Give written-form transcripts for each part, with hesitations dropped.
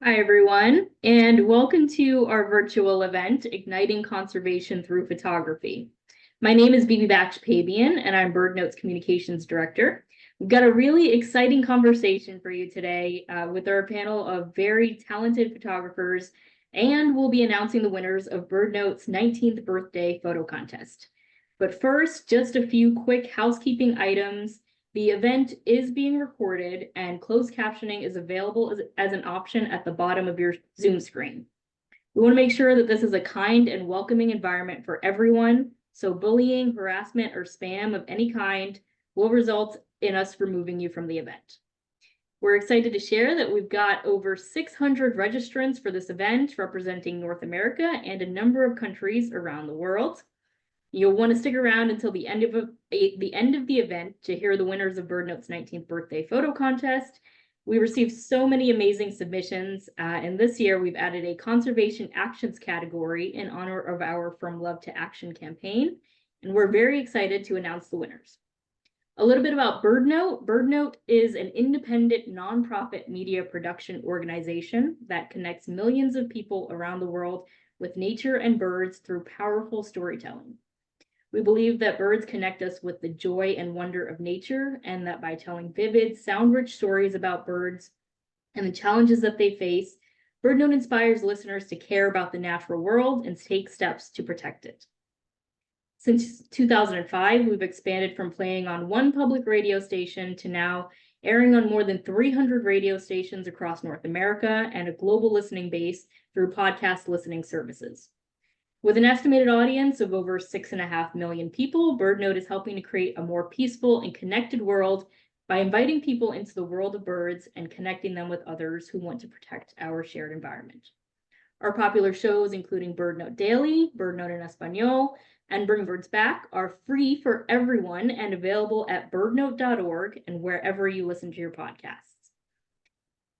Hi, everyone, and welcome to our virtual event, Igniting Conservation Through Photography. My name is Bibi Baksh-Pabian, and I'm BirdNote's Communications Director. We've got a really exciting conversation for you today with our panel of very talented photographers, and we'll be announcing the winners of BirdNote's 19th birthday photo contest. But first, just a few quick housekeeping items. The event is being recorded and closed captioning is available as an option at the bottom of your Zoom screen. We want to make sure that this is a kind and welcoming environment for everyone, so bullying, harassment, or spam of any kind will result in us removing you from the event. We're excited to share that we've got over 600 registrants for this event representing North America and a number of countries around the world. You'll want to stick around until the end of the event to hear the winners of BirdNote's 19th birthday photo contest. We received so many amazing submissions, and this year we've added a conservation actions category in honor of our From Love to Action campaign, and we're very excited to announce the winners. A little bit about BirdNote. BirdNote is an independent nonprofit media production organization that connects millions of people around the world with nature and birds through powerful storytelling. We believe that birds connect us with the joy and wonder of nature, and that by telling vivid, sound-rich stories about birds and the challenges that they face, BirdNote inspires listeners to care about the natural world and take steps to protect it. Since 2005, we've expanded from playing on one public radio station to now airing on more than 300 radio stations across North America and a global listening base through podcast listening services. With an estimated audience of over 6.5 million people, BirdNote is helping to create a more peaceful and connected world by inviting people into the world of birds and connecting them with others who want to protect our shared environment. Our popular shows, including BirdNote Daily, BirdNote in Espanol, and Bring Birds Back, are free for everyone and available at birdnote.org and wherever you listen to your podcasts.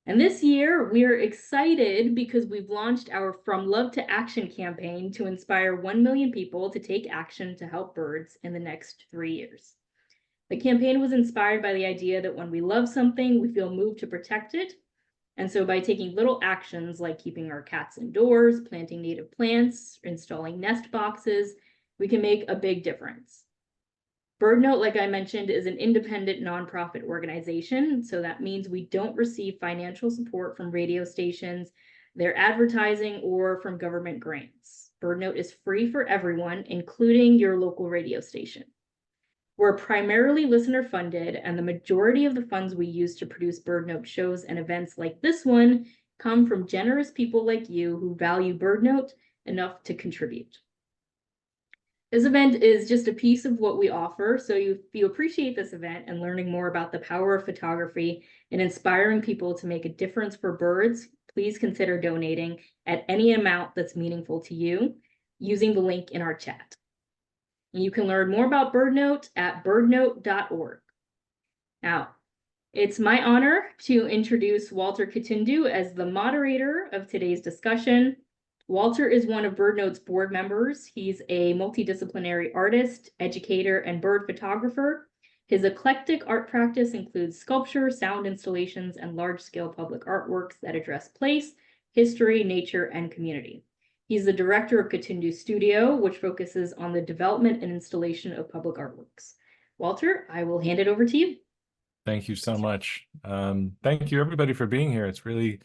And this year, we are excited because we've launched our From Love to Action campaign to inspire 1 million people to take action to help birds in the next 3 years. The campaign was inspired by the idea that when we love something, we feel moved to protect it. And so by taking little actions like keeping our cats indoors, planting native plants, installing nest boxes, we can make a big difference. BirdNote, like I mentioned, is an independent nonprofit organization, so that means we don't receive financial support from radio stations, their advertising, or from government grants. BirdNote is free for everyone, including your local radio station. We're primarily listener funded, and the majority of the funds we use to produce BirdNote shows and events like this one come from generous people like you who value BirdNote enough to contribute. This event is just a piece of what we offer, so if you appreciate this event and learning more about the power of photography and inspiring people to make a difference for birds, please consider donating at any amount that's meaningful to you using the link in our chat. And you can learn more about BirdNote at birdnote.org. Now, it's my honor to introduce Walter Kitundu as the moderator of today's discussion. Walter is one of BirdNote's board members. He's a multidisciplinary artist, educator, and bird photographer. His eclectic art practice includes sculpture, sound installations, and large-scale public artworks that address place, history, nature, and community. He's the director of Kitundu Studio, which focuses on the development and installation of public artworks. Walter, I will hand it over to you. Thank you so much. Thank you, everybody, for being here. It's really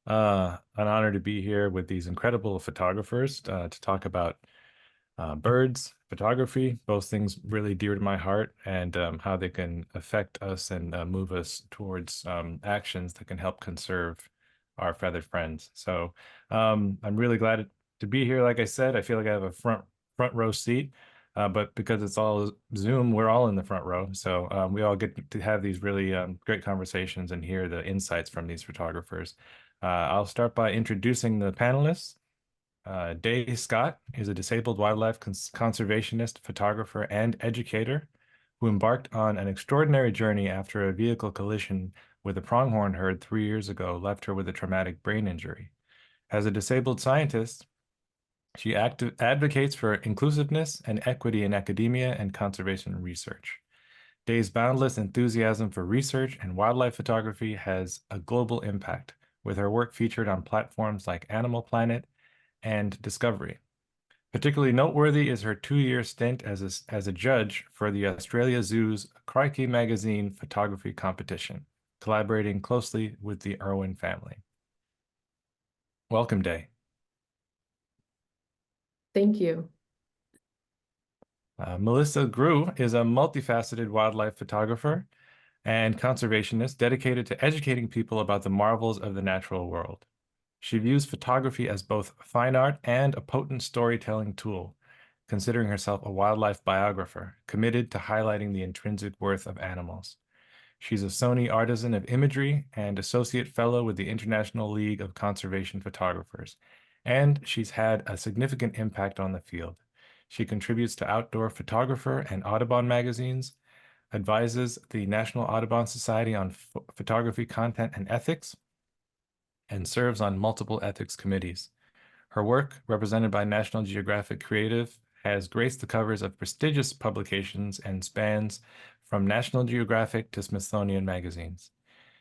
an honor to be here with these incredible photographers to talk about birds, photography, both things really dear to my heart, and how they can affect us and move us towards actions that can help conserve our feathered friends. So I'm really glad to be here. Like I said, I feel like I have a front row seat, but because it's all Zoom, we're all in the front row. So we all get to have these really great conversations and hear the insights from these photographers. I'll start by introducing the panelists. Day Scott is a disabled wildlife conservationist, photographer, and educator who embarked on an extraordinary journey after a vehicle collision with a pronghorn herd 3 years ago left her with a traumatic brain injury. As a disabled scientist, she advocates for inclusiveness and equity in academia and conservation research. Day's boundless enthusiasm for research and wildlife photography has a global impact, with her work featured on platforms like Animal Planet and Discovery. Particularly noteworthy is her 2-year stint as a judge for the Australia Zoo's Crikey Magazine photography competition, collaborating closely with the Irwin family. Welcome, Day. Thank you. Melissa Groo is a multifaceted wildlife photographer and conservationist dedicated to educating people about the marvels of the natural world. She views photography as both fine art and a potent storytelling tool, considering herself a wildlife biographer committed to highlighting the intrinsic worth of animals. She's a Sony Artisan of Imagery and Associate Fellow with the International League of Conservation Photographers, and she's had a significant impact on the field. She contributes to Outdoor Photographer and Audubon magazines, advises the National Audubon Society on photography content and ethics, and serves on multiple ethics committees. Her work, represented by National Geographic Creative, has graced the covers of prestigious publications and spans from National Geographic to Smithsonian magazines,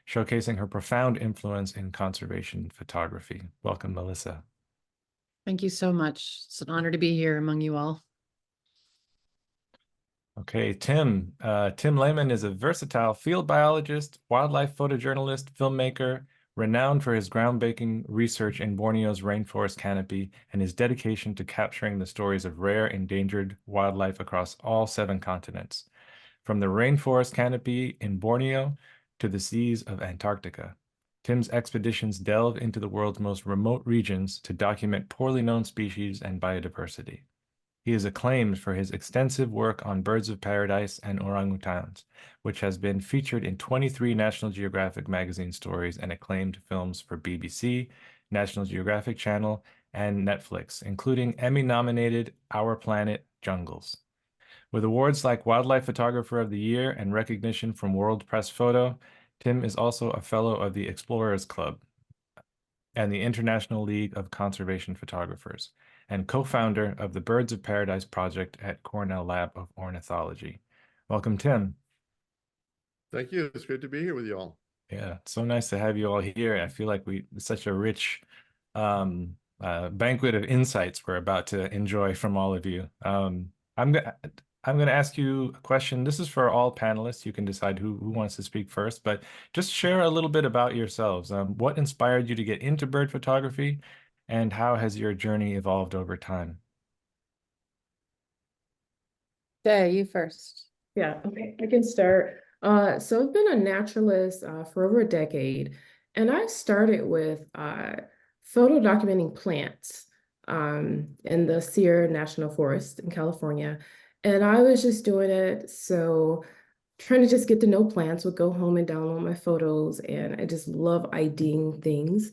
showcasing her profound influence in conservation photography. Welcome, Melissa. Thank you so much. It's an honor to be here among you all. Okay, Tim. Tim Laman is a versatile field biologist, wildlife photojournalist, filmmaker, renowned for his groundbreaking research in Borneo's rainforest canopy and his dedication to capturing the stories of rare endangered wildlife across all 7 continents, from the rainforest canopy in Borneo to the seas of Antarctica. Tim's expeditions delve into the world's most remote regions to document poorly known species and biodiversity. He is acclaimed for his extensive work on birds of paradise and orangutans, which has been featured in 23 National Geographic magazine stories and acclaimed films for BBC, National Geographic Channel, and Netflix, including Emmy-nominated Our Planet Jungles. With awards like Wildlife Photographer of the Year and recognition from World Press Photo, Tim is also a fellow of the Explorers Club and the International League of Conservation Photographers, and co-founder of the Birds of Paradise project at Cornell Lab of Ornithology. Welcome, Tim. Thank you. It's great to be here with you all. Yeah, it's so nice to have you all here. I feel like it's such a rich banquet of insights we're about to enjoy from all of you. I'm going to ask you a question. This is for all panelists. You can decide who wants to speak first, but just share a little bit about yourselves. What inspired you to get into bird photography, and how has your journey evolved over time? Day, you first. Yeah, okay, I can start. So I've been a naturalist for over a decade, and I started with photo documenting plants in the Sierra National Forest in California. And I was just doing it, so trying to just get to know plants, would go home and download my photos, and I just love IDing things.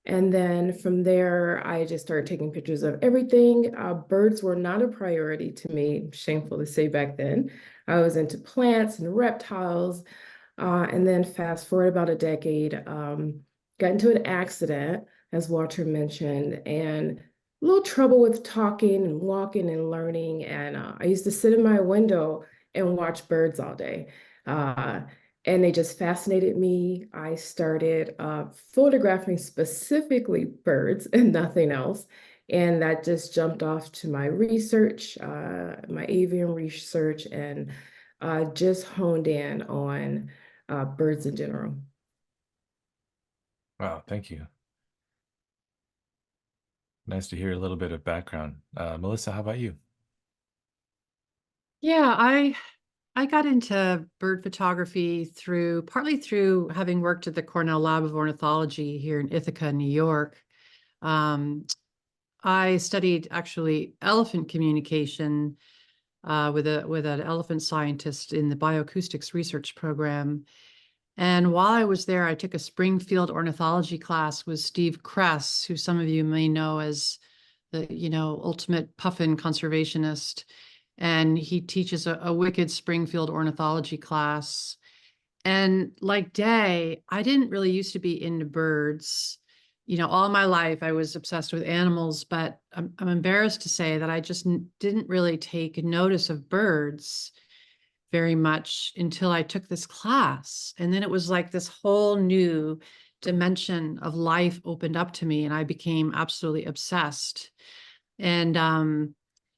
And then from there, I just started taking pictures of everything. Birds were not a priority to me, shameful to say back then. I was into plants and reptiles. And then fast forward about a decade, got into an accident, as Walter mentioned, and a little trouble with talking and walking and learning. And I used to sit in my window and watch birds all day. And they just fascinated me. I started photographing specifically birds and nothing else. And that just jumped off to my research, my avian research, and just honed in on birds in general. Wow, thank you. Nice to hear a little bit of background. Melissa, how about you? Yeah, I got into bird photography partly through having worked at the Cornell Lab of Ornithology here in Ithaca, New York. I studied actually elephant communication with an elephant scientist in the bioacoustics research program. And while I was there, I took a Springfield ornithology class with Steve Kress, who some of you may know as the, ultimate puffin conservationist. And he teaches a wicked Springfield ornithology class. And like Day, I didn't really used to be into birds. All my life I was obsessed with animals, but I'm embarrassed to say that I just didn't really take notice of birds very much until I took this class. And then it was like this whole new dimension of life opened up to me, and I became absolutely obsessed. And,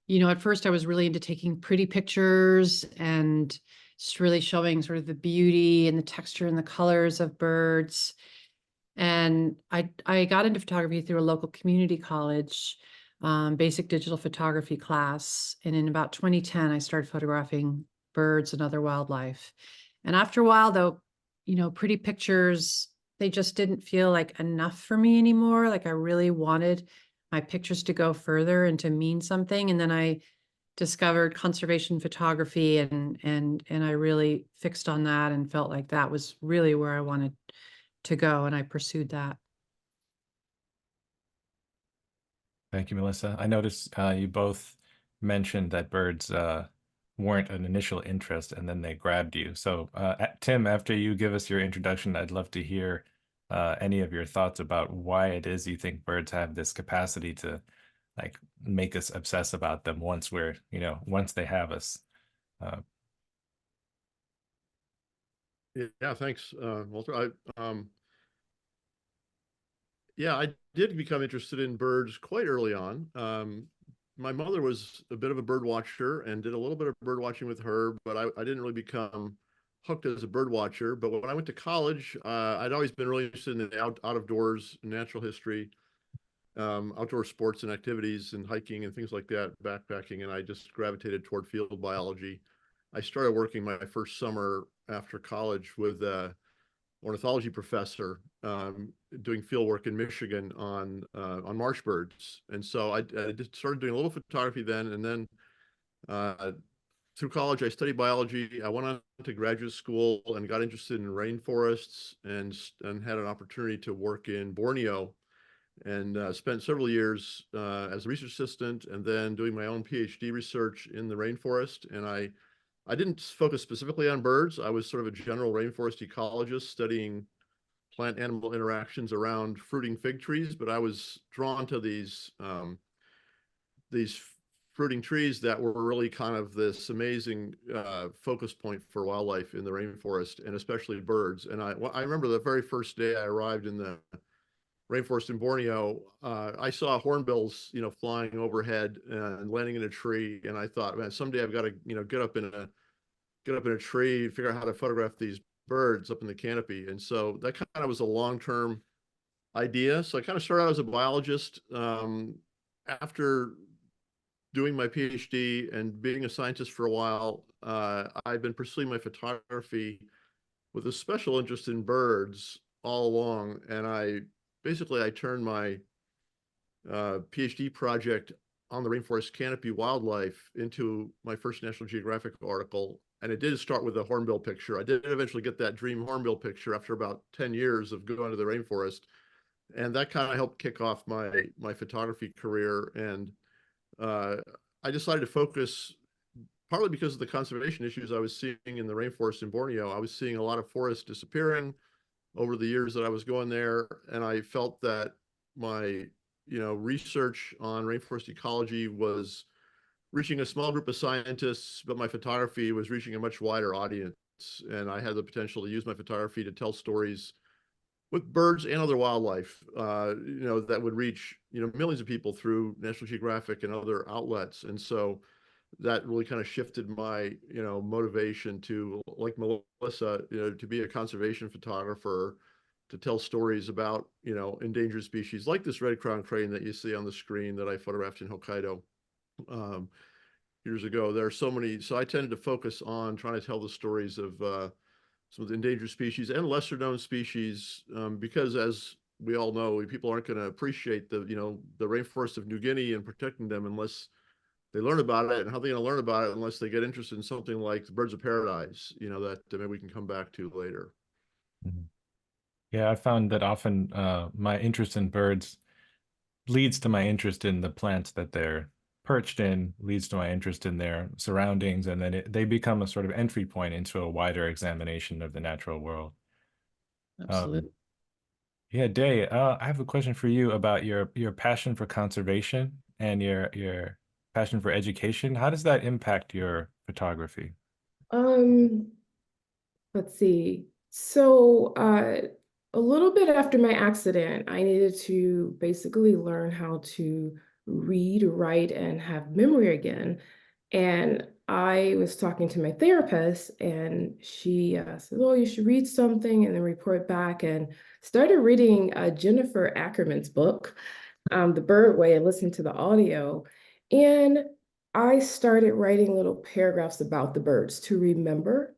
you know, at first I was really into taking pretty pictures and just really showing sort of the beauty and the texture and the colors of birds. And I got into photography through a local community college, basic digital photography class. And in about 2010, I started photographing birds and other wildlife. And after a while, though, you know, pretty pictures, they just didn't feel like enough for me anymore. Like I really wanted my pictures to go further and to mean something. And then I discovered conservation photography, and I really fixed on that and felt like that was really where I wanted to go, and I pursued that. Thank you, Melissa. I noticed you both mentioned that birds weren't an initial interest and then they grabbed you. So Tim, after you give us your introduction, I'd love to hear any of your thoughts about why it is you think birds have this capacity to like make us obsess about them once we're, you know, once they have us. Yeah, thanks, Walter. Yeah, I did become interested in birds quite early on. My mother was a bit of a bird watcher and did a little bit of bird watching with her, but I didn't really become hooked as a bird watcher. But when I went to college, I'd always been really interested in the out of doors, natural history, outdoor sports and activities and hiking and things like that, backpacking, and I just gravitated toward field biology. I started working my first summer after college with ornithology professor doing field work in Michigan on marsh birds, and so I just started doing a little photography then, and then through college I studied biology. I went on to graduate school and got interested in rainforests and had an opportunity to work in Borneo, and spent several years as a research assistant, and then doing my own PhD research in the rainforest. And I didn't focus specifically on birds. I was sort of a general rainforest ecologist studying plant-animal interactions around fruiting fig trees, but I was drawn to these fruiting trees that were really kind of this amazing focus point for wildlife in the rainforest, and especially birds. And I remember the very first day I arrived in the rainforest in Borneo, I saw hornbills, you know, flying overhead and landing in a tree, and I thought, man, someday I've got to, you know, get up in a tree, figure out how to photograph these birds up in the canopy. And so that kind of was a long-term idea. So I kind of started out as a biologist. After doing my PhD and being a scientist for a while, I've been pursuing my photography with a special interest in birds all along. And I turned my PhD project on the rainforest canopy wildlife into my first National Geographic article. And it did start with a hornbill picture. I did eventually get that dream hornbill picture after about 10 years of going to the rainforest. And that kind of helped kick off my photography career. And I decided to focus, partly because of the conservation issues I was seeing in the rainforest in Borneo. I was seeing a lot of forests disappearing over the years that I was going there. And I felt that my, you know, research on rainforest ecology was reaching a small group of scientists, but my photography was reaching a much wider audience. And I had the potential to use my photography to tell stories with birds and other wildlife, you know, that would reach, you know, millions of people through National Geographic and other outlets. And so that really kind of shifted my, you know, motivation to, like Melissa, you know, to be a conservation photographer, to tell stories about, you know, endangered species like this red-crowned crane that you see on the screen that I photographed in Hokkaido years ago. There are so many, so I tended to focus on trying to tell the stories of some of the endangered species and lesser known species, because as we all know, people aren't going to appreciate the, you know, the rainforest of New Guinea and protecting them unless they learn about it. And how are they going to learn about it unless they get interested in something like the birds of paradise, you know, that maybe we can come back to later. Mhm. Yeah, I found that often my interest in birds leads to my interest in the plants that they're perched in, leads to my interest in their surroundings, and then they become a sort of entry point into a wider examination of the natural world. Absolutely. Yeah, Day, I have a question for you about your passion for conservation and your passion for education. How does that impact your photography? Let's see. So a little bit after my accident, I needed to basically learn how to read, write, and have memory again. And I was talking to my therapist, and she said, "Oh, you should read something and then report back." And started reading Jennifer Ackerman's book, The Birdway, and listening to the audio. And I started writing little paragraphs about the birds to remember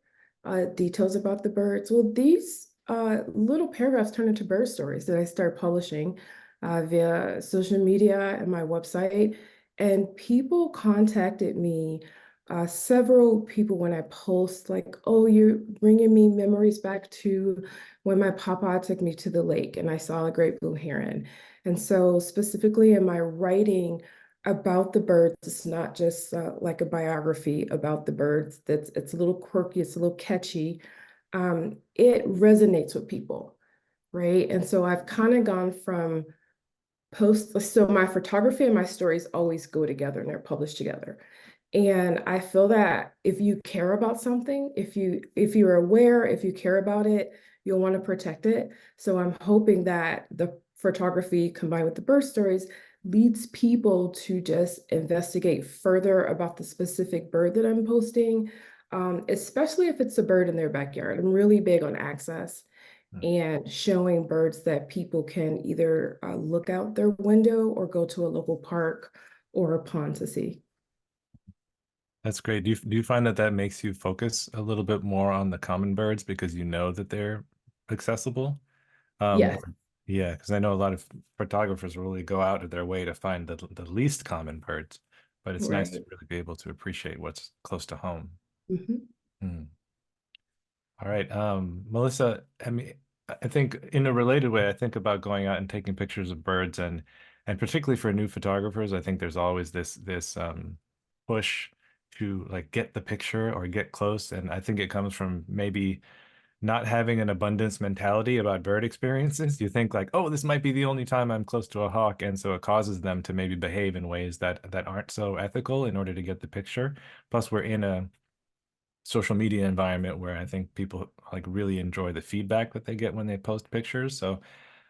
details about the birds. Well, these little paragraphs turned into bird stories that I started publishing via social media and my website. And people contacted me, several people, when I post like, "Oh, you're bringing me memories back to when my papa took me to the lake and I saw a great blue heron." And so specifically in my writing about the birds, it's not just like a biography about the birds. It's a little quirky, it's a little catchy. It resonates with people, right? And so I've kind of gone from so my photography and my stories always go together and they're published together. And I feel that if you care about something, if you're aware, if you care about it, you'll want to protect it. So I'm hoping that the photography combined with the bird stories leads people to just investigate further about the specific bird that I'm posting, especially if it's a bird in their backyard. I'm really big on access and showing birds that people can either look out their window or go to a local park or a pond to see. That's great. Do you find that that makes you focus a little bit more on the common birds because you know that they're accessible? Yes, Yeah, because I know a lot of photographers really go out of their way to find the least common birds, but it's nice to right. really be able to appreciate what's close to home. Mhm. Hmm. All right. Melissa, I mean, I think in a related way, I think about going out and taking pictures of birds and particularly for new photographers, I think there's always this push to like get the picture or get close. And I think it comes from maybe not having an abundance mentality about bird experiences. You think like, oh, this might be the only time I'm close to a hawk. And so it causes them to maybe behave in ways that aren't so ethical in order to get the picture. Plus, we're in a social media environment where I think people like really enjoy the feedback that they get when they post pictures. So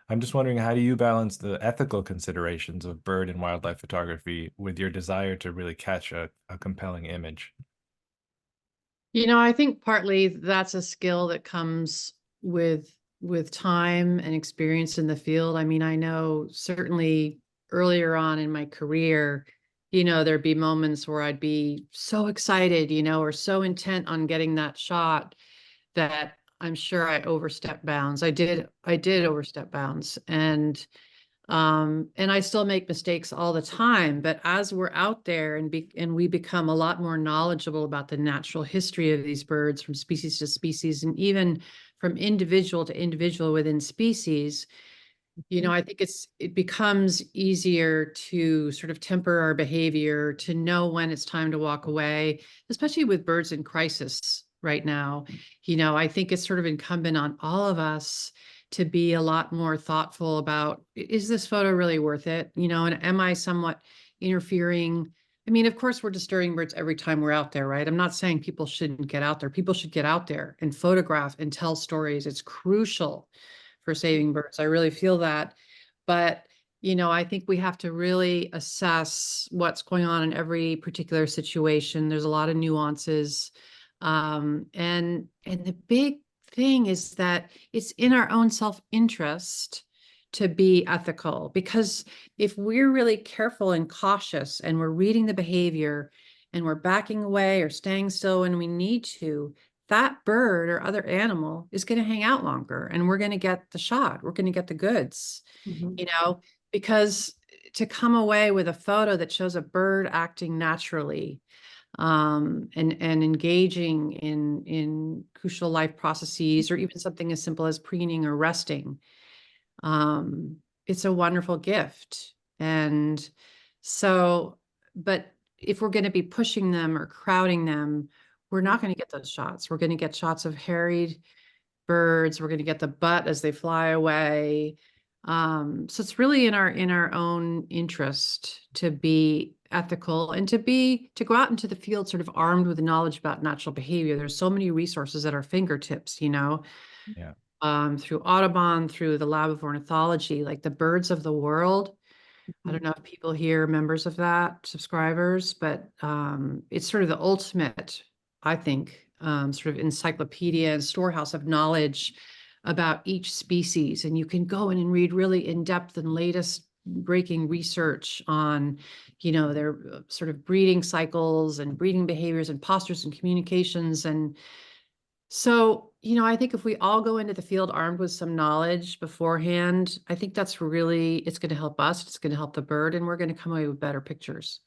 I'm just wondering, how do you balance the ethical considerations of bird and wildlife photography with your desire to really catch a compelling image? I think partly that's a skill that comes with time and experience in the field. I mean, I know certainly earlier on in my career, there'd be moments where I'd be so excited, or so intent on getting that shot that I'm sure I overstepped bounds. I did overstep bounds. And I still make mistakes all the time, but as we're out there and we become a lot more knowledgeable about the natural history of these birds from species to species, and even from individual to individual within species, I think it becomes easier to sort of temper our behavior, to know when it's time to walk away, especially with birds in crisis right now. I think it's sort of incumbent on all of us to be a lot more thoughtful about, is this photo really worth it? And am I somewhat interfering? I mean, of course, we're disturbing birds every time we're out there, right? I'm not saying people shouldn't get out there. People should get out there and photograph and tell stories. It's crucial for saving birds. I really feel that. But, I think we have to really assess what's going on in every particular situation. There's a lot of nuances. And the big thing is that it's in our own self-interest to be ethical, because if we're really careful and cautious and we're reading the behavior and we're backing away or staying still when we need to, that bird or other animal is going to hang out longer and we're going to get the shot. We're going to get the goods, Mhm. because to come away with a photo that shows a bird acting naturally, and engaging in crucial life processes, or even something as simple as preening or resting, it's a wonderful gift. And so, but if we're going to be pushing them or crowding them, we're not going to get those shots. We're going to get shots of harried birds. We're going to get the butt as they fly away. So it's really in our own interest to be ethical and to go out into the field sort of armed with knowledge about natural behavior. There's so many resources at our fingertips, Yeah. through Audubon, through the Lab of Ornithology, like the birds of the world. I don't know if people here are members of that, subscribers, but it's sort of the ultimate, I think, sort of encyclopedia and storehouse of knowledge about each species. And you can go in and read really in-depth and latest breaking research on, their sort of breeding cycles and breeding behaviors and postures and communications. And so, I think if we all go into the field armed with some knowledge beforehand, I think that's really, it's going to help us, it's going to help the bird, and we're going to come away with better pictures.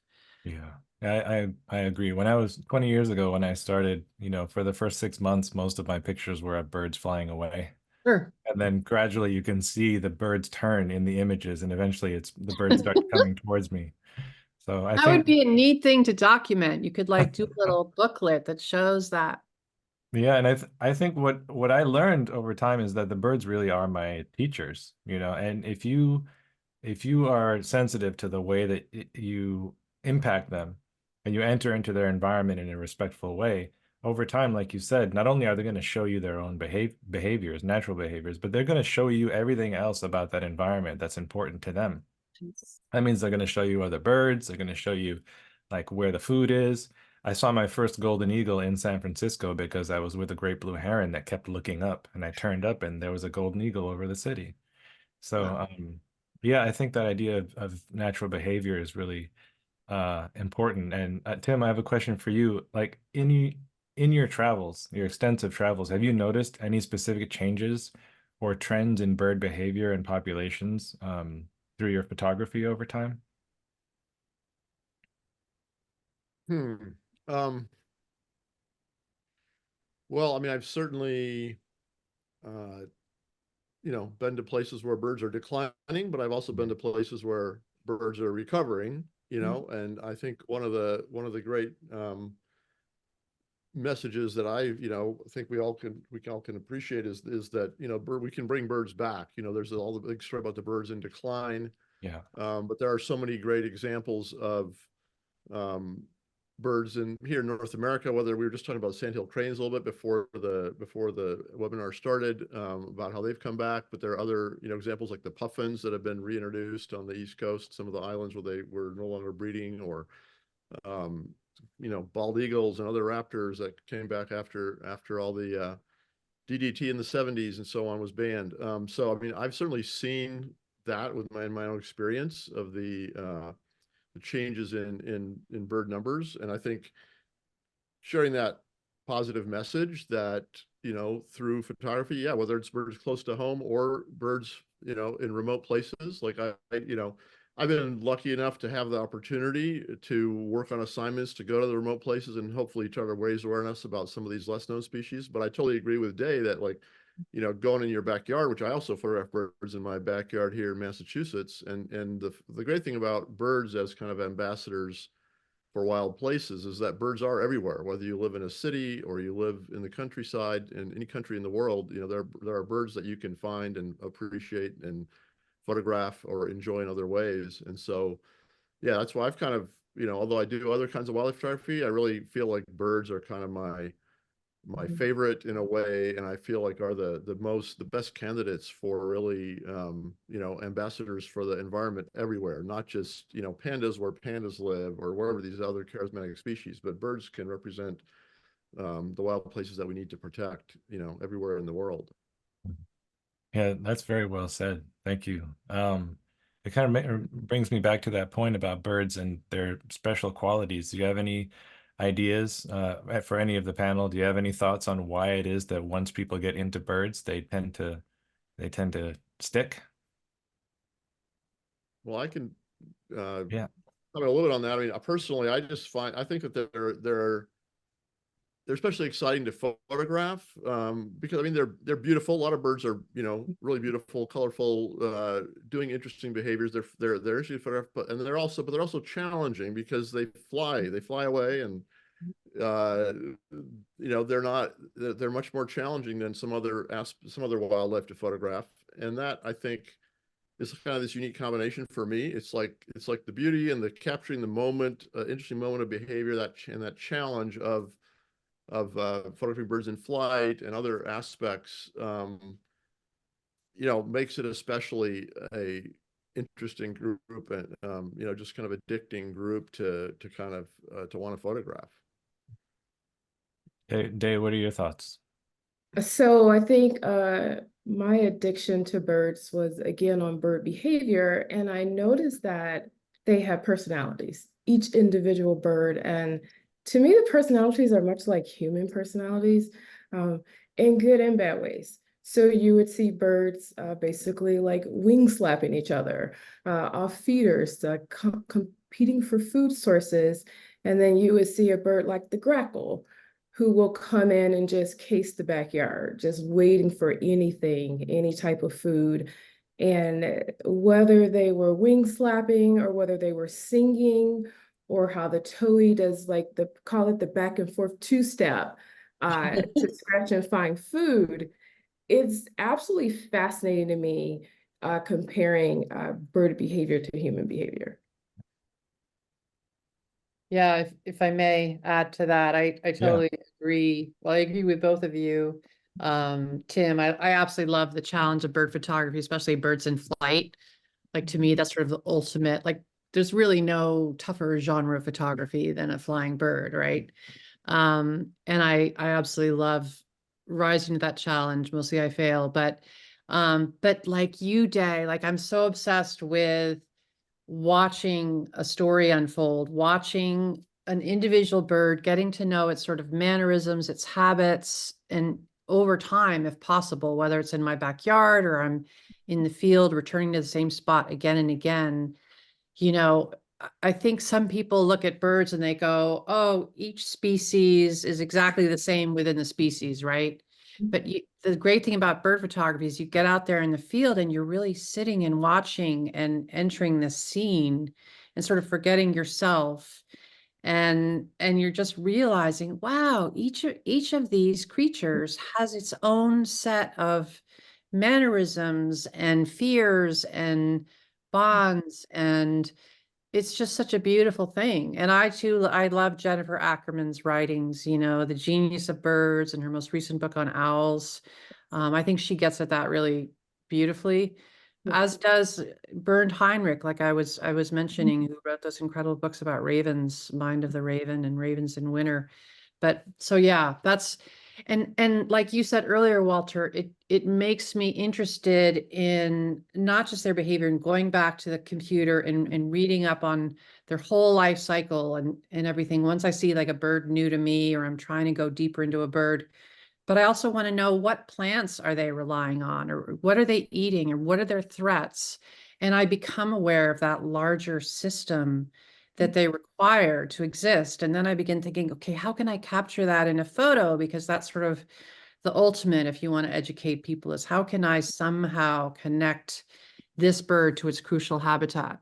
Yeah, I agree. When I was 20 years ago, when I started, for the first 6 months, most of my pictures were of birds flying away. Sure. And then gradually you can see the birds turn in the images, and eventually the birds start coming towards me. So I That would think, be a neat thing to document. You could like do a little booklet that shows that. yeah, and I think what I learned over time is that the birds really are my teachers, and if you are sensitive to the way that you impact them and you enter into their environment in a respectful way, over time, like you said, not only are they going to show you their own behaviors, natural behaviors, but they're going to show you everything else about that environment that's important to them. That means they're going to show you other birds. They're going to show you like where the food is. I saw my first golden eagle in San Francisco because I was with a great blue heron that kept looking up, and I turned up and there was a golden eagle over the city. So, yeah, I think that idea of natural behavior is really important. And Tim, I have a question for you. Like in your travels, your extensive travels, have you noticed any specific changes or trends in bird behavior and populations through your photography over time? Well, I mean, I've certainly, been to places where birds are declining, but I've also been to places where birds are recovering, and I think one of the great messages that I think we all can appreciate is that we can bring birds back. There's all the big story about the birds in decline, Yeah. but there are so many great examples of birds here in North America. Whether we were just talking about sandhill cranes a little bit before the webinar started, about how they've come back, but there are other examples like the puffins that have been reintroduced on the East Coast, some of the islands where they were no longer breeding, or bald eagles and other raptors that came back after all the DDT in the 70s and so on was banned. So I mean, I've certainly seen that with my own experience of the changes in bird numbers, and I think sharing that positive message that through photography, yeah, whether it's birds close to home or birds in remote places, like I've been lucky enough to have the opportunity to work on assignments to go to the remote places and hopefully try to raise awareness about some of these less known species. But I totally agree with Day that, like, going in your backyard, which I also photograph birds in my backyard here in Massachusetts. And the great thing about birds as kind of ambassadors for wild places is that birds are everywhere, whether you live in a city or you live in the countryside in any country in the world. There are birds that you can find and appreciate and photograph or enjoy in other ways. And so, yeah, that's why I've kind of, although I do other kinds of wildlife photography, I really feel like birds are kind of my favorite in a way, and I feel like are the best candidates for really ambassadors for the environment everywhere, not just pandas where pandas live or wherever these other charismatic species, but birds can represent the wild places that we need to protect everywhere in the world. Yeah, that's very well said. Thank you. It kind of brings me back to that point about birds and their special qualities. Do you have any ideas for any of the panel? Do you have any thoughts on why it is that once people get into birds, they tend to stick? Well, I can Yeah. comment a little bit on that. I mean, personally, I think that they're especially exciting to photograph because I mean they're beautiful. A lot of birds are really beautiful, colorful, doing interesting behaviors. They're interesting to photograph, but they're also challenging because they fly away, and they're much more challenging than some other wildlife to photograph. And that, I think, is kind of this unique combination for me. It's like the beauty and the capturing the moment, interesting moment of behavior, and that challenge of photographing birds in flight and other aspects makes it especially a interesting group and, just kind of addicting group to kind of, to want to photograph. Day, what are your thoughts? So I think my addiction to birds was again on bird behavior, and I noticed that they have personalities, each individual bird. And to me, the personalities are much like human personalities, in good and bad ways. So you would see birds basically like wing slapping each other, off feeders, competing for food sources. And then you would see a bird like the grackle, who will come in and just case the backyard, just waiting for anything, any type of food. And whether they were wing slapping or whether they were singing, or how the towhee does like call it the back and forth two-step to scratch and find food. It's absolutely fascinating to me comparing bird behavior to human behavior. Yeah, if I may add to that, I totally agree. Well, I agree with both of you. Tim, I absolutely love the challenge of bird photography, especially birds in flight. Like to me, that's sort of the ultimate, like there's really no tougher genre of photography than a flying bird, right? And I absolutely love rising to that challenge. Mostly I fail, but like you, Day, like I'm so obsessed with watching a story unfold, watching an individual bird, getting to know its sort of mannerisms, its habits, and over time, if possible, whether it's in my backyard or I'm in the field, returning to the same spot again and again. I think some people look at birds and they go, oh, each species is exactly the same within the species, right? But the great thing about bird photography is you get out there in the field and you're really sitting and watching and entering the scene and sort of forgetting yourself. And you're just realizing, wow, each of these creatures has its own set of mannerisms and fears and bonds, and it's just such a beautiful thing. And I love Jennifer Ackerman's writings, The Genius of Birds and her most recent book on owls. I think she gets at that really beautifully, as does Bernd Heinrich, like I was mentioning, who wrote those incredible books about ravens, Mind of the Raven and Ravens in Winter. But so yeah, that's and like you said earlier, Walter, it makes me interested in not just their behavior and going back to the computer and reading up on their whole life cycle and everything. Once I see like a bird new to me, or I'm trying to go deeper into a bird, but I also want to know, what plants are they relying on, or what are they eating, or what are their threats? And I become aware of that larger system that they require to exist. And then I begin thinking, okay, how can I capture that in a photo? Because that's sort of the ultimate, if you want to educate people, is how can I somehow connect this bird to its crucial habitat?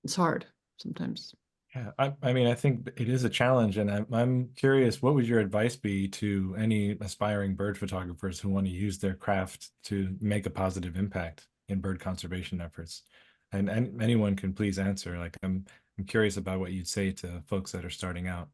It's hard sometimes. Yeah, I mean, I think it is a challenge, and I'm curious, what would your advice be to any aspiring bird photographers who want to use their craft to make a positive impact in bird conservation efforts? And anyone can please answer. Like, I'm curious about what you'd say to folks that are starting out.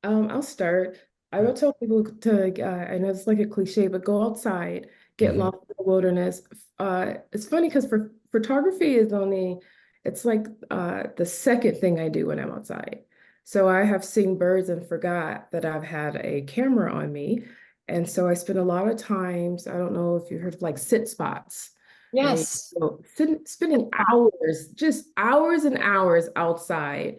I'll start. I will tell people to, I know it's like a cliche, but go outside, get lost in the wilderness. It's funny because for photography is only, it's like the second thing I do when I'm outside. So I have seen birds and forgot that I've had a camera on me. And so I spend a lot of times, I don't know if you heard of like sit spots, right? Yes. So spending hours, just hours and hours outside.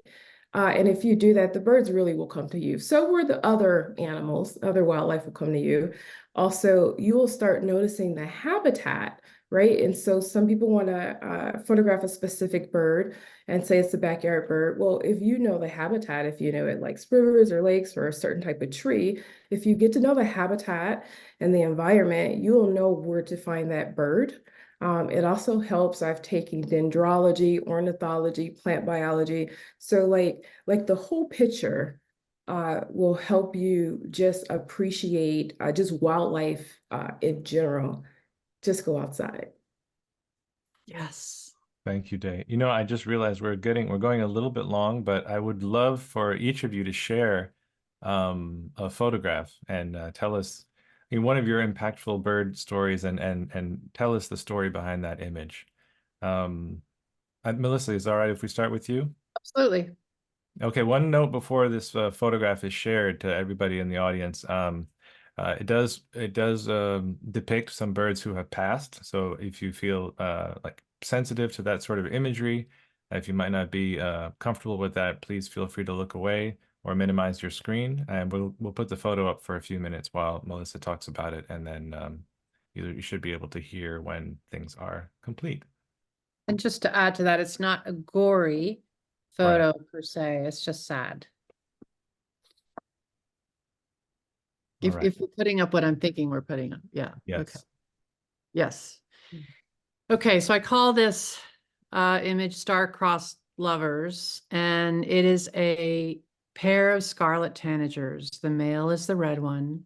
And if you do that, the birds really will come to you. So will the other animals, other wildlife will come to you. Also, you will start noticing the habitat, right? And so some people want to photograph a specific bird and say it's a backyard bird. Well, if you know the habitat, if you know it likes rivers or lakes or a certain type of tree, if you get to know the habitat and the environment, you will know where to find that bird. It also helps. I've taken dendrology, ornithology, plant biology. So like the whole picture will help you just appreciate just wildlife in general. Just go outside. Yes. Thank you, Day. I just realized we're going a little bit long, but I would love for each of you to share a photograph and tell us mean, one of your impactful bird stories, and tell us the story behind that image. Melissa, is it all right if we start with you? Absolutely. Okay, one note before this photograph is shared to everybody in the audience. It does depict some birds who have passed. So if you feel like sensitive to that sort of imagery, if you might not be comfortable with that, please feel free to look away or minimize your screen, and we'll put the photo up for a few minutes while Melissa talks about it, and then you should be able to hear when things are complete. And just to add to that, it's not a gory photo per se, it's just sad. All If right. we're putting up what I'm thinking we're putting up, yeah. Yes. Okay. Yes. Okay, so I call this image Star-Crossed Lovers, and it is a pair of scarlet tanagers. The male is the red one.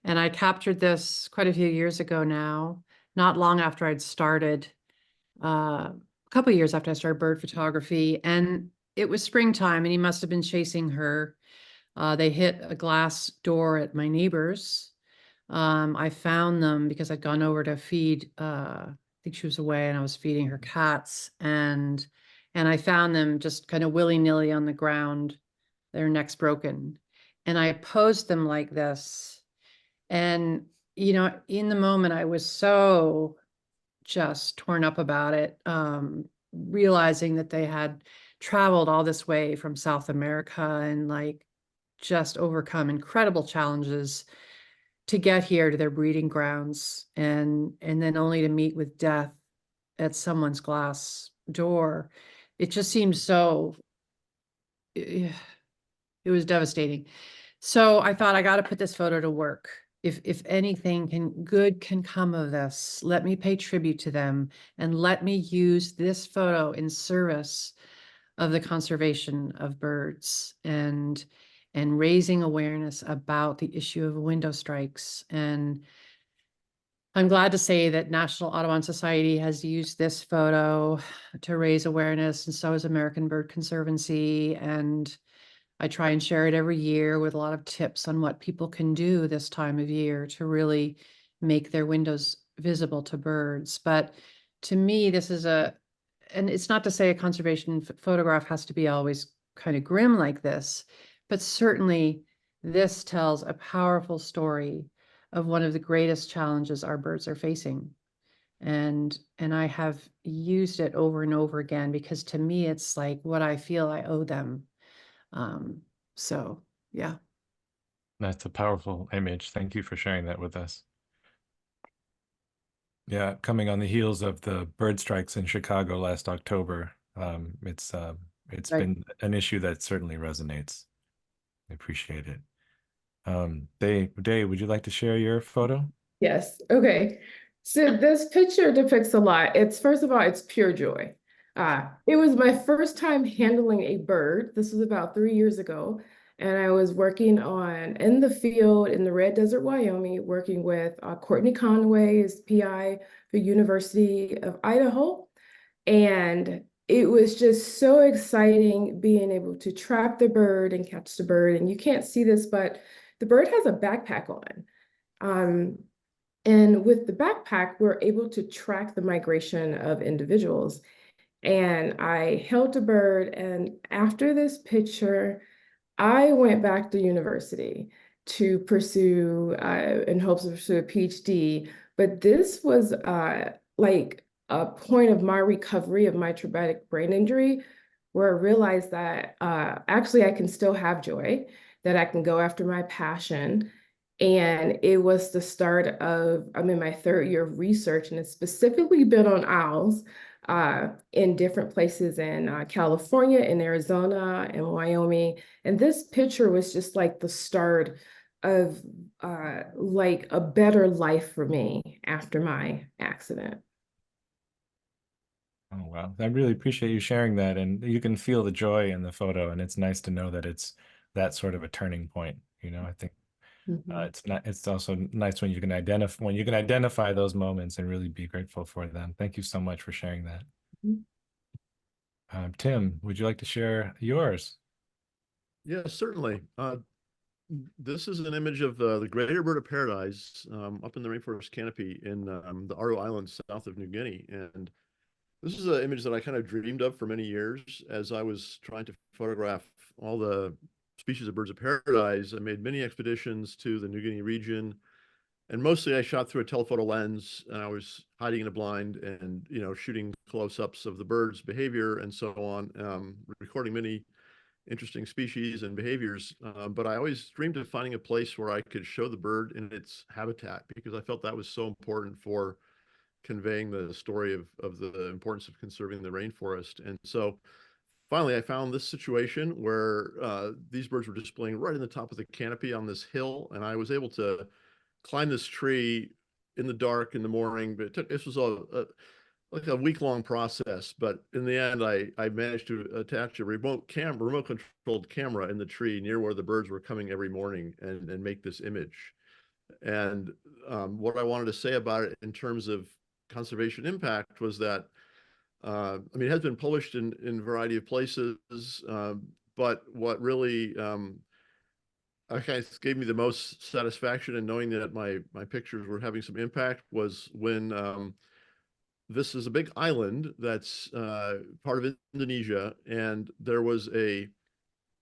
And I captured this quite a few years ago now, not long after I'd started, a couple of years after I started bird photography. And it was springtime, and he must have been chasing her. They hit a glass door at my neighbor's. I found them because I'd gone over to feed, I think she was away, and I was feeding her cats, and I found them just kind of willy-nilly on the ground, their necks broken. And I posed them like this. And, in the moment, I was so just torn up about it, realizing that they had traveled all this way from South America and like just overcome incredible challenges to get here to their breeding grounds, and then only to meet with death at someone's glass door. It just seemed so, it was devastating. So I thought, I got to put this photo to work. If anything good can come of this, let me pay tribute to them, and let me use this photo in service of the conservation of birds, and raising awareness about the issue of window strikes. And I'm glad to say that National Audubon Society has used this photo to raise awareness, and so has American Bird Conservancy. And I try and share it every year with a lot of tips on what people can do this time of year to really make their windows visible to birds. But to me, this is and it's not to say a conservation photograph has to be always kind of grim like this, but certainly this tells a powerful story of one of the greatest challenges our birds are facing. And I have used it over and over again, because to me, it's like what I feel I owe them. So yeah. That's a powerful image. Thank you for sharing that with us. Yeah, coming on the heels of the bird strikes in Chicago last October, it's Right. been an issue that certainly resonates. I appreciate it. Day, would you like to share your photo? Yes. Okay. So this picture depicts a lot. First of all, it's pure joy. It was my first time handling a bird. This was about 3 years ago. And I was working in the field in the Red Desert, Wyoming, working with Courtney Conway, is PI for University of Idaho. And it was just so exciting being able to trap the bird and catch the bird. And you can't see this, but the bird has a backpack on. And with the backpack, we're able to track the migration of individuals. And I held the bird, and after this picture, I went back to university to pursue, in hopes of pursue a PhD. But this was like a point of my recovery of my traumatic brain injury, where I realized that actually I can still have joy, that I can go after my passion. And it was the start of, I'm in my third year of research, and it's specifically been on owls in different places in California, in Arizona, and Wyoming. And this picture was just like the start of like a better life for me after my accident. Oh, wow. I really appreciate you sharing that. And you can feel the joy in the photo, and it's nice to know that it's that sort of a turning point. I think Mhm. it's also nice when you can identify those moments and really be grateful for them. Thank you so much for sharing that. Mhm. Tim, would you like to share yours? Yeah, certainly. This is an image of the greater bird of paradise up in the rainforest canopy in the Aru Islands south of New Guinea. And this is an image that I kind of dreamed of for many years as I was trying to photograph all the species of birds of paradise. I made many expeditions to the New Guinea region, and mostly I shot through a telephoto lens, and I was hiding in a blind and, you know, shooting close-ups of the bird's behavior and so on, recording many interesting species and behaviors. But I always dreamed of finding a place where I could show the bird in its habitat, because I felt that was so important for conveying the story of the importance of conserving the rainforest. And so finally, I found this situation where these birds were displaying right in the top of the canopy on this hill, and I was able to climb this tree in the dark in the morning. But this was like a week-long process. But in the end, I managed to attach a remote controlled camera in the tree near where the birds were coming every morning and make this image. And what I wanted to say about it in terms of conservation impact was that, I mean, it has been published in a variety of places, but what really I kind of gave me the most satisfaction in knowing that my pictures were having some impact was when this is a big island that's part of Indonesia, and there was a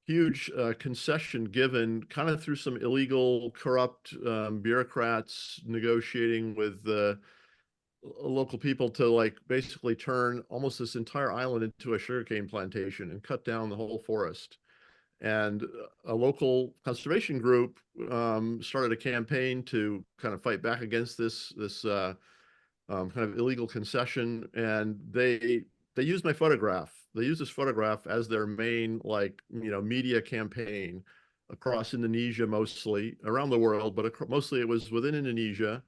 huge concession given kind of through some illegal, corrupt bureaucrats negotiating with the local people to like basically turn almost this entire island into a sugarcane plantation and cut down the whole forest. And a local conservation group started a campaign to kind of fight back against this kind of illegal concession, and they used my photograph. They used this photograph as their main, like, you know, media campaign across Indonesia, mostly around the world, but mostly it was within Indonesia.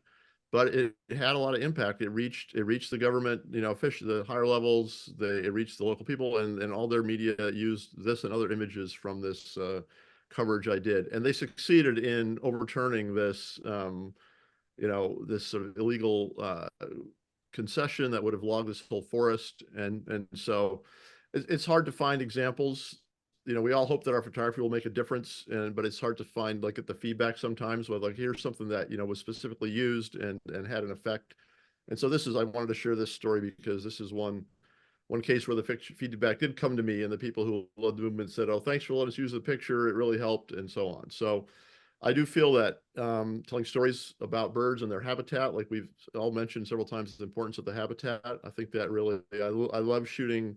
But it had a lot of impact. It reached the government, you know, the higher levels. It reached the local people, and all their media used this and other images from this coverage I did, and they succeeded in overturning this. You know, this sort of illegal concession that would have logged this whole forest. And so it's hard to find examples. You know, we all hope that our photography will make a difference, but it's hard to find, like, at the feedback sometimes with, like, here's something that, you know, was specifically used and had an effect. And so I wanted to share this story because this is one case where the feedback did come to me, and the people who loved the movement said, oh, thanks for letting us use the picture. It really helped, and so on. So I do feel that telling stories about birds and their habitat, like we've all mentioned several times, the importance of the habitat. I think that really, I love shooting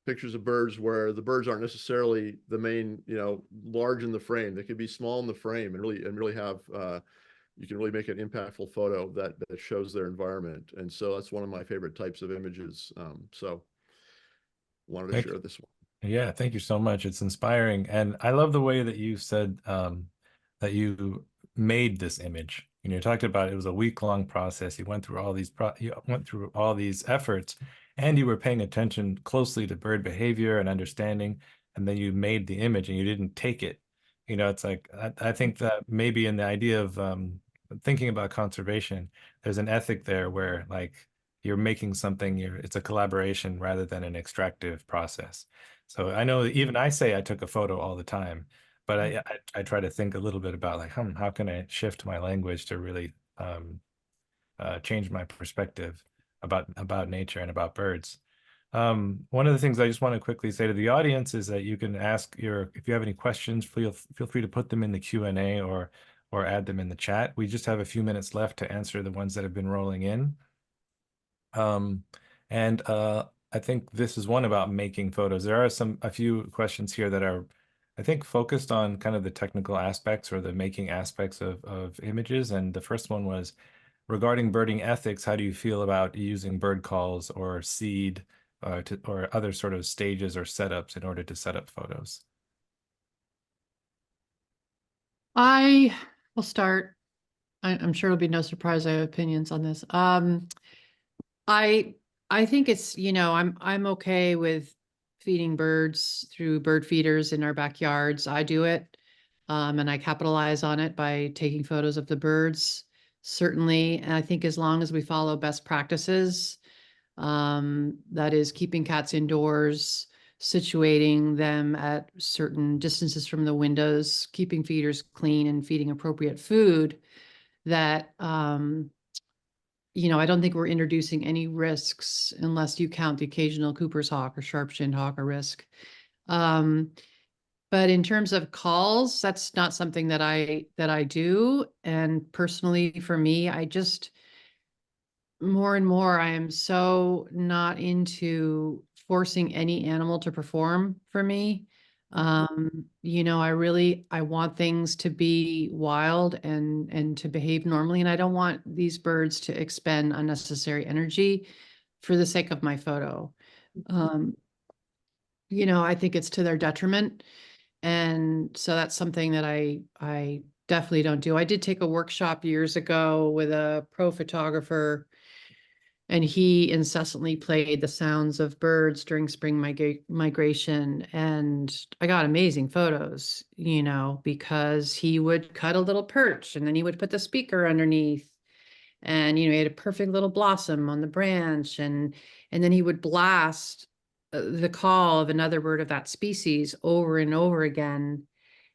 pictures of birds where the birds aren't necessarily the main, you know, large in the frame. They could be small in the frame and really have, you can really make an impactful photo that shows their environment. And so that's one of my favorite types of images. So wanted to share this one. Yeah, thank you so much. It's inspiring. And I love the way that you said that you made this image. You know, you talked about it was a week-long process. You went through all these efforts, and you were paying attention closely to bird behavior and understanding, and then you made the image and you didn't take it. You know, it's like I think that maybe in the idea of thinking about conservation, there's an ethic there where, like, you're making something, it's a collaboration rather than an extractive process. So I know even I say I took a photo all the time, but I try to think a little bit about, like, how can I shift my language to really change my perspective about nature and about birds. One of the things I just want to quickly say to the audience is that you can ask if you have any questions, feel free to put them in the Q&A or add them in the chat. We just have a few minutes left to answer the ones that have been rolling in. I think this is one about making photos. There are a few questions here that are, I think, focused on kind of the technical aspects or the making aspects of images. And the first one was, regarding birding ethics, how do you feel about using bird calls or seed or other sort of stages or setups in order to set up photos? I will start. I'm sure it'll be no surprise I have opinions on this. I think it's, you know, I'm okay with feeding birds through bird feeders in our backyards. I do it, and I capitalize on it by taking photos of the birds. Certainly, and I think as long as we follow best practices, that is keeping cats indoors, situating them at certain distances from the windows, keeping feeders clean and feeding appropriate food, that, I don't think we're introducing any risks unless you count the occasional Cooper's hawk or sharp-shinned hawk a risk. But in terms of calls, that's not something that I do. And personally, for me, I just more and more, I am so not into forcing any animal to perform for me. I want things to be wild and to behave normally, and I don't want these birds to expend unnecessary energy for the sake of my photo. I think it's to their detriment. And so that's something that I definitely don't do. I did take a workshop years ago with a pro photographer, and he incessantly played the sounds of birds during spring migration. And I got amazing photos, because he would cut a little perch and then he would put the speaker underneath. And, he had a perfect little blossom on the branch. And then he would blast the call of another bird of that species over and over again.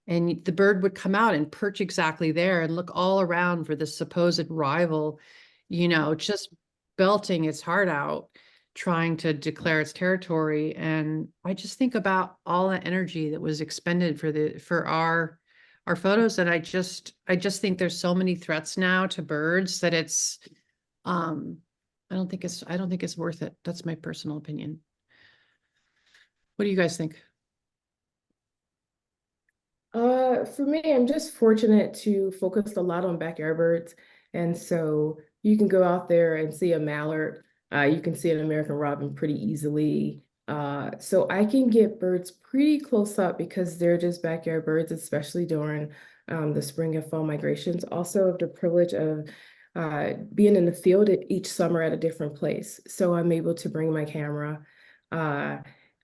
And the bird would come out and perch exactly there and look all around for this supposed rival, just belting its heart out, trying to declare its territory. And I just think about all the energy that was expended for our photos. And I just think there's so many threats now to birds that it's, I don't think it's worth it. That's my personal opinion. What do you guys think? For me, I'm just fortunate to focus a lot on backyard birds. And so you can go out there and see a mallard. You can see an American robin pretty easily. So I can get birds pretty close up because they're just backyard birds, especially during the spring and fall migrations. Also have the privilege of being in the field each summer at a different place. So I'm able to bring my camera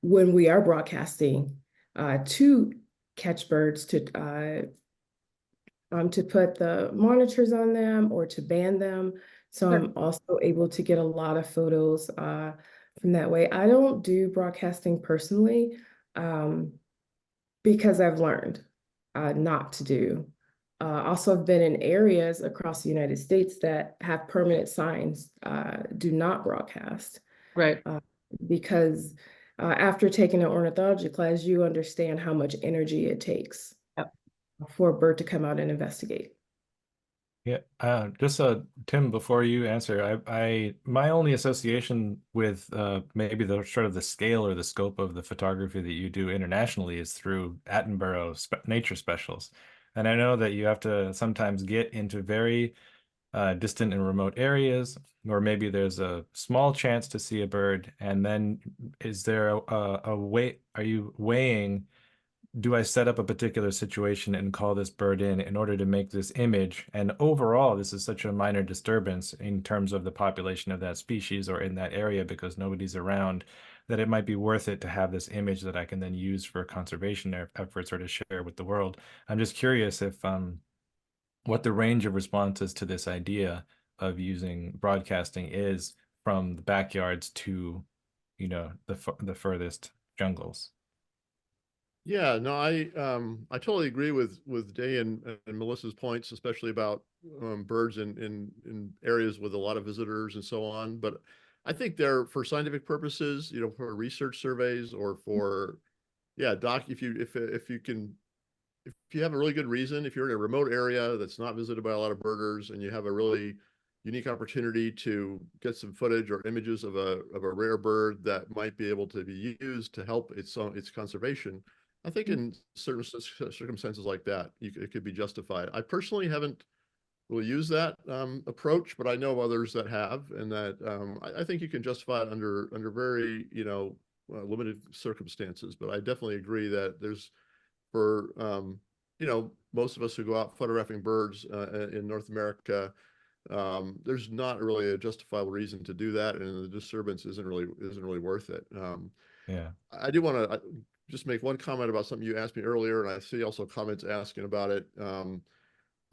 when we are broadcasting to catch birds, to put the monitors on them or to band them. So Sure. I'm also able to get a lot of photos from that way. I don't do broadcasting personally because I've learned not to do. Also, I've been in areas across the United States that have permanent signs, do not broadcast. Right. Because after taking an ornithology class, you understand how much energy it takes for a bird to come out and investigate. Yeah, Tim, before you answer, my only association with maybe the sort of the scale or the scope of the photography that you do internationally is through Attenborough nature specials. And I know that you have to sometimes get into very distant and remote areas, or maybe there's a small chance to see a bird. And then is there a way, are you weighing, do I set up a particular situation and call this bird in order to make this image? And overall, this is such a minor disturbance in terms of the population of that species or in that area because nobody's around, that it might be worth it to have this image that I can then use for conservation efforts or to share with the world. I'm just curious if what the range of responses to this idea of using broadcasting is from the backyards to, the furthest jungles. Yeah, no, I totally agree with Day and Melissa's points, especially about birds in areas with a lot of visitors and so on. But I think they're for scientific purposes, for research surveys or for, yeah, if you have a really good reason, if you're in a remote area that's not visited by a lot of birders and you have a really unique opportunity to get some footage or images of a rare bird that might be able to be used to help its conservation, I think in certain circumstances like that, it could be justified. I personally haven't really used that approach, but I know others that have, and that I think you can justify it under very limited circumstances. But I definitely agree that there's for most of us who go out photographing birds in North America, there's not really a justifiable reason to do that, and the disturbance isn't really worth it. Yeah. I do want to just make one comment about something you asked me earlier, and I see also comments asking about it,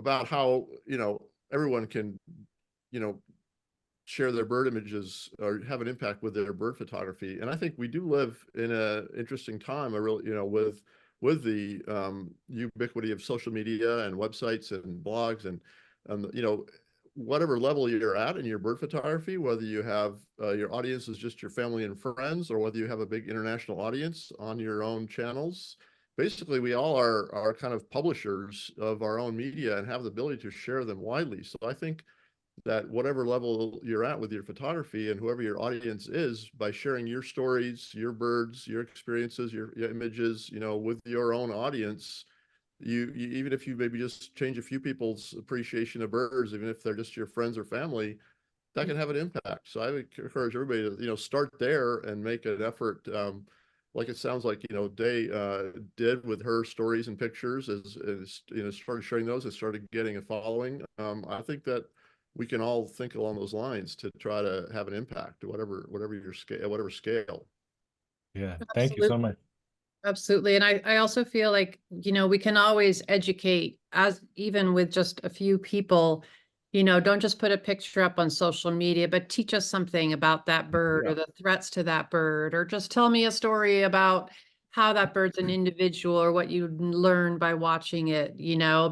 about how everyone can share their bird images or have an impact with their bird photography. And I think we do live in an interesting time, with the ubiquity of social media and websites and blogs and whatever level you're at in your bird photography, whether you have your audience is just your family and friends, or whether you have a big international audience on your own channels. Basically, we all are kind of publishers of our own media and have the ability to share them widely. So I think that whatever level you're at with your photography and whoever your audience is, by sharing your stories, your birds, your experiences, your images, with your own audience, you even if you maybe just change a few people's appreciation of birds, even if they're just your friends or family, that can have an impact. So I would encourage everybody to, start there and make an effort. Like it sounds like, Day did with her stories and pictures, as started sharing those and started getting a following. I think that we can all think along those lines to try to have an impact, whatever your scale, whatever scale. Yeah, thank you so much. Absolutely. And I also feel like, we can always educate, as even with just a few people, don't just put a picture up on social media, but teach us something about that bird or the threats to that bird, or just tell me a story about how that bird's an individual or what you learn by watching it,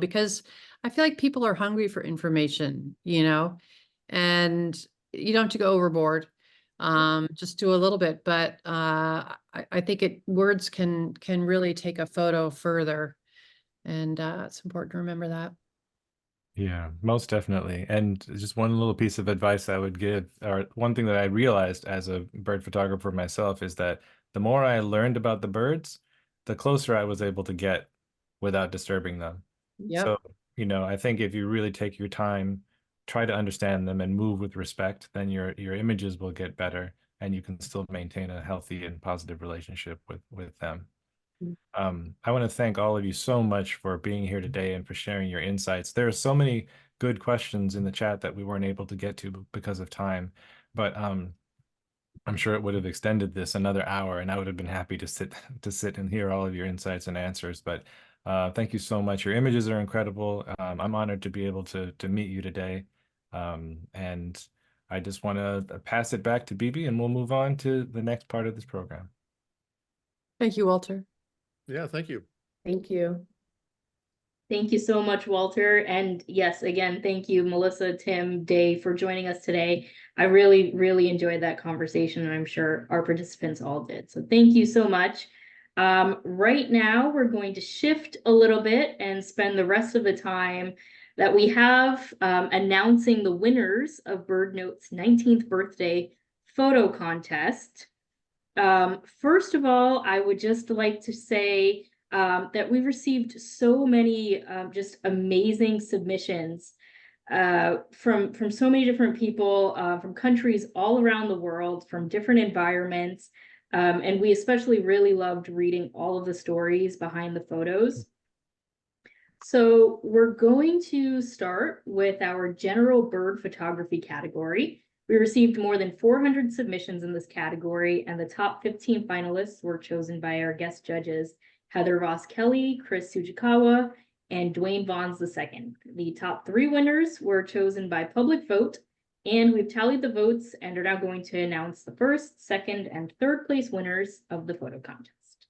because I feel like people are hungry for information, and you don't have to go overboard. Just do a little bit, but I think words can really take a photo further, and it's important to remember that. Yeah, most definitely. And just one little piece of advice I would give, or one thing that I realized as a bird photographer myself, is that the more I learned about the birds, the closer I was able to get without disturbing them. Yep. So, I think if you really take your time, try to understand them and move with respect, then your images will get better and you can still maintain a healthy and positive relationship with them. I want to thank all of you so much for being here today and for sharing your insights. There are so many good questions in the chat that we weren't able to get to because of time, but I'm sure it would have extended this another hour, and I would have been happy to sit and hear all of your insights and answers. But thank you so much. Your images are incredible. I'm honored to be able to meet you today, and I just want to pass it back to Bibi, and we'll move on to the next part of this program. Thank you, Walter. Yeah, thank you. Thank you. Thank you so much, Walter. And yes, again, thank you, Melissa, Tim, Day, for joining us today. I really, really enjoyed that conversation, and I'm sure our participants all did. So thank you so much. Right now, we're going to shift a little bit and spend the rest of the time that we have announcing the winners of BirdNote's 19th birthday photo contest. First of all, I would just like to say that we've received so many just amazing submissions from so many different people from countries all around the world, from different environments. And we especially really loved reading all of the stories behind the photos. So we're going to start with our general bird photography category. We received more than 400 submissions in this category, and the top 15 finalists were chosen by our guest judges, Heather Voss Kelly, Chris Sujikawa, and Dwayne Vons II. The top 3 winners were chosen by public vote, and we've tallied the votes and are now going to announce the first, second, and third place winners of the photo contest.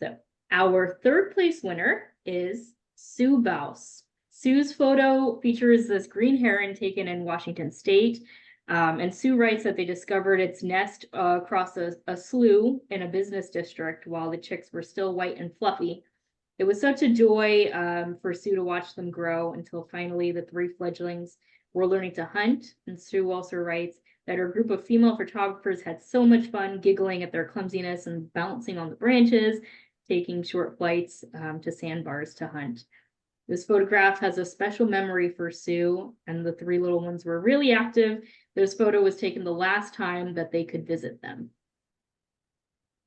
So our third place winner is Sue Baus. Sue's photo features this green heron taken in Washington State. And Sue writes that they discovered its nest across a slough in a business district while the chicks were still white and fluffy. It was such a joy for Sue to watch them grow until finally the 3 fledglings were learning to hunt. And Sue also writes that her group of female photographers had so much fun giggling at their clumsiness and bouncing on the branches, taking short flights to sandbars to hunt. This photograph has a special memory for Sue, and the 3 little ones were really active. This photo was taken the last time that they could visit them.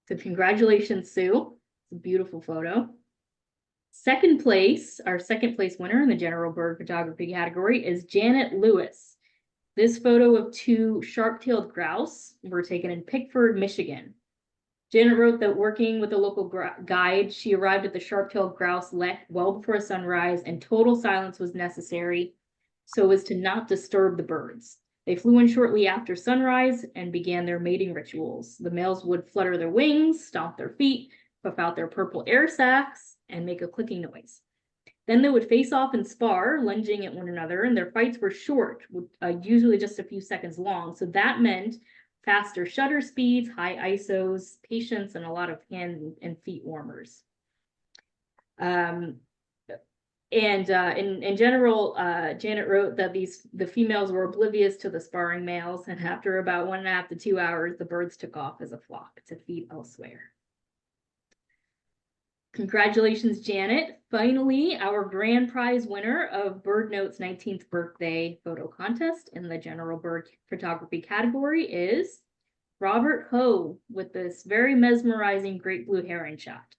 So congratulations, Sue. It's a beautiful photo. Second place, our second place winner in the general bird photography category is Janet Lewis. This photo of 2 sharp-tailed grouse were taken in Pickford, Michigan. Janet wrote that working with a local guide, she arrived at the sharp-tailed grouse lek well before sunrise, and total silence was necessary so as to not disturb the birds. They flew in shortly after sunrise and began their mating rituals. The males would flutter their wings, stomp their feet, puff out their purple air sacs, and make a clicking noise. Then they would face off and spar, lunging at one another, and their fights were short, usually just a few seconds long. So that meant faster shutter speeds, high ISOs, patience, and a lot of hand and feet warmers. In general, Janet wrote that the females were oblivious to the sparring males, and after about 1.5 to 2 hours, the birds took off as a flock to feed elsewhere. Congratulations, Janet. Finally, our grand prize winner of BirdNote's 19th birthday photo contest in the general bird photography category is Robert Ho with this very mesmerizing great blue heron shot.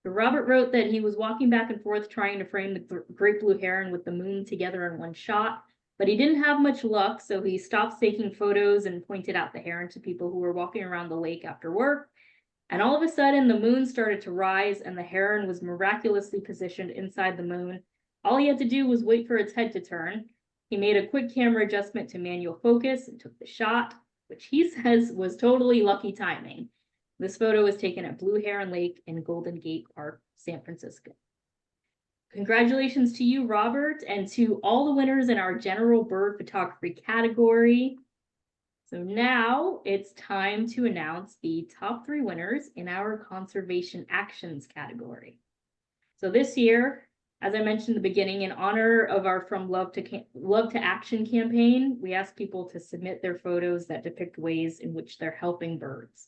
So Robert wrote that he was walking back and forth trying to frame the great blue heron with the moon together in one shot, but he didn't have much luck, so he stopped taking photos and pointed out the heron to people who were walking around the lake after work. And all of a sudden, the moon started to rise and the heron was miraculously positioned inside the moon. All he had to do was wait for its head to turn. He made a quick camera adjustment to manual focus and took the shot, which he says was totally lucky timing. This photo was taken at Blue Heron Lake in Golden Gate Park, San Francisco. Congratulations to you, Robert, and to all the winners in our general bird photography category. So now it's time to announce the top 3 winners in our conservation actions category. So this year, as I mentioned in the beginning, in honor of our From Love to Action campaign, we asked people to submit their photos that depict ways in which they're helping birds.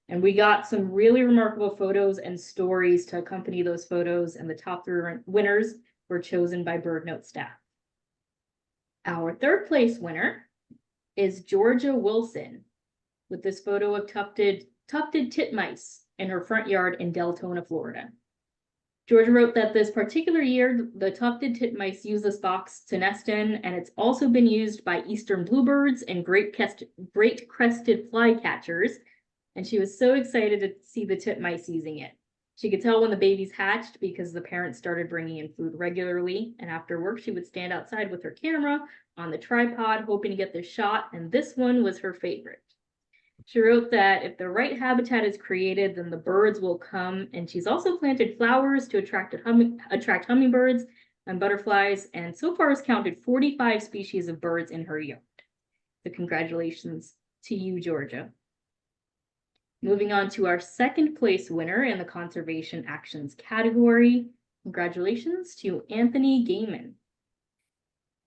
And we got some really remarkable photos and stories to accompany those photos, and the top 3 winners were chosen by BirdNote staff. Our 3rd place winner is Georgia Wilson with this photo of tufted titmice in her front yard in Deltona, Florida. Georgia wrote that this particular year, the tufted titmice use this box to nest in, and it's also been used by eastern bluebirds and great crested flycatchers, and she was so excited to see the titmice using it. She could tell when the babies hatched because the parents started bringing in food regularly, and after work, she would stand outside with her camera on the tripod, hoping to get this shot, and this one was her favorite. She wrote that if the right habitat is created, then the birds will come, and she's also planted flowers to attract hummingbirds and butterflies, and so far has counted 45 species of birds in her yard. So congratulations to you, Georgia. Moving on to our 2nd place winner in the conservation actions category. Congratulations to Anthony Gaiman.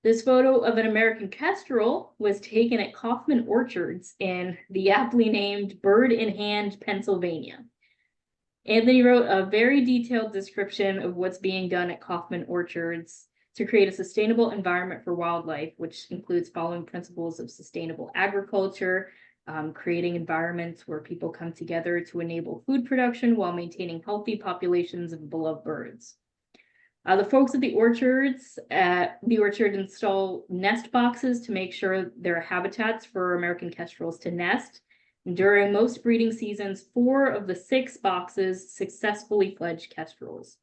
This photo of an American kestrel was taken at Kaufman Orchards in the aptly named Bird in Hand, Pennsylvania. Anthony wrote a very detailed description of what's being done at Kaufman Orchards to create a sustainable environment for wildlife, which includes following principles of sustainable agriculture, creating environments where people come together to enable food production while maintaining healthy populations of beloved birds. The folks at the orchard install nest boxes to make sure there are habitats for American kestrels to nest. And during most breeding seasons, 4 of the 6 boxes successfully fledged kestrels.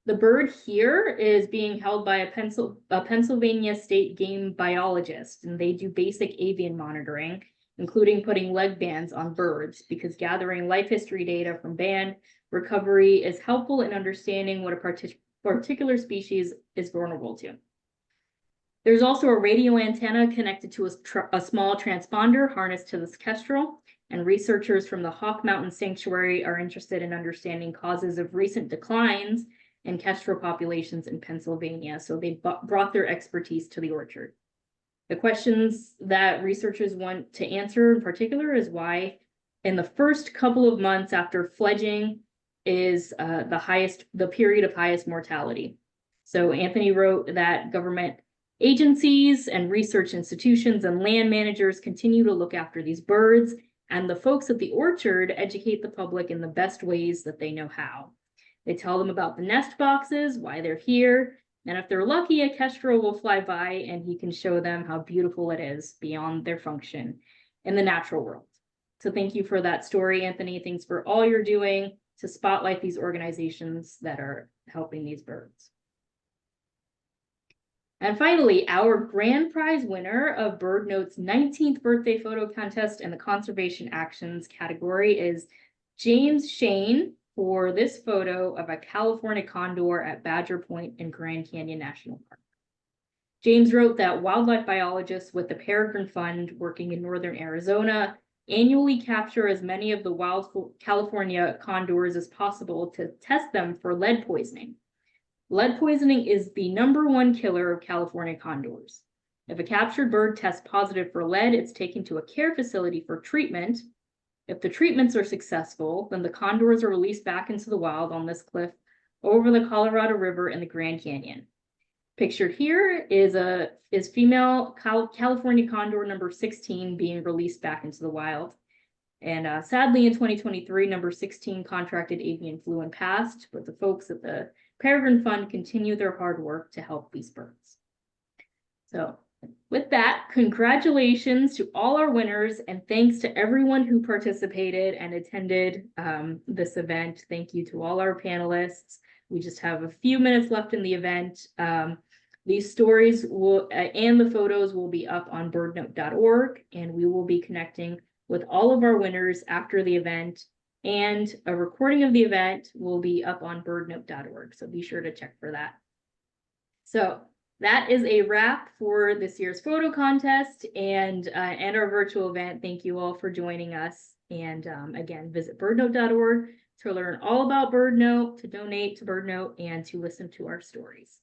The bird here is being held by a Pennsylvania state game biologist, and they do basic avian monitoring, including putting leg bands on birds, because gathering life history data from band recovery is helpful in understanding what a particular species is vulnerable to. There's also a radio antenna connected to a small transponder harnessed to this kestrel, and researchers from the Hawk Mountain Sanctuary are interested in understanding causes of recent declines in kestrel populations in Pennsylvania, so they brought their expertise to the orchard. The questions that researchers want to answer in particular is why in the first couple of months after fledging is the period of highest mortality. So Anthony wrote that government agencies and research institutions and land managers continue to look after these birds, and the folks at the orchard educate the public in the best ways that they know how. They tell them about the nest boxes, why they're here, and if they're lucky, a kestrel will fly by and he can show them how beautiful it is beyond their function in the natural world. So thank you for that story, Anthony. Thanks for all you're doing to spotlight these organizations that are helping these birds. And finally, our grand prize winner of BirdNote's 19th birthday photo contest in the conservation actions category is James Shane for this photo of a California condor at Badger Point in Grand Canyon National Park. James wrote that wildlife biologists with the Peregrine Fund working in northern Arizona annually capture as many of the wild California condors as possible to test them for lead poisoning. Lead poisoning is the #1 killer of California condors. If a captured bird tests positive for lead, it's taken to a care facility for treatment. If the treatments are successful, then the condors are released back into the wild on this cliff over the Colorado River in the Grand Canyon. Pictured here is female California condor number 16 being released back into the wild. And sadly, in 2023, number 16 contracted avian flu and passed, but the folks at the Peregrine Fund continue their hard work to help these birds. So with that, congratulations to all our winners, and thanks to everyone who participated and attended this event. Thank you to all our panelists. We just have a few minutes left in the event. These stories will and the photos will be up on birdnote.org, and we will be connecting with all of our winners after the event, and a recording of the event will be up on birdnote.org, so be sure to check for that. So that is a wrap for this year's photo contest and our virtual event. Thank you all for joining us, and again, visit birdnote.org to learn all about BirdNote, to donate to BirdNote, and to listen to our stories.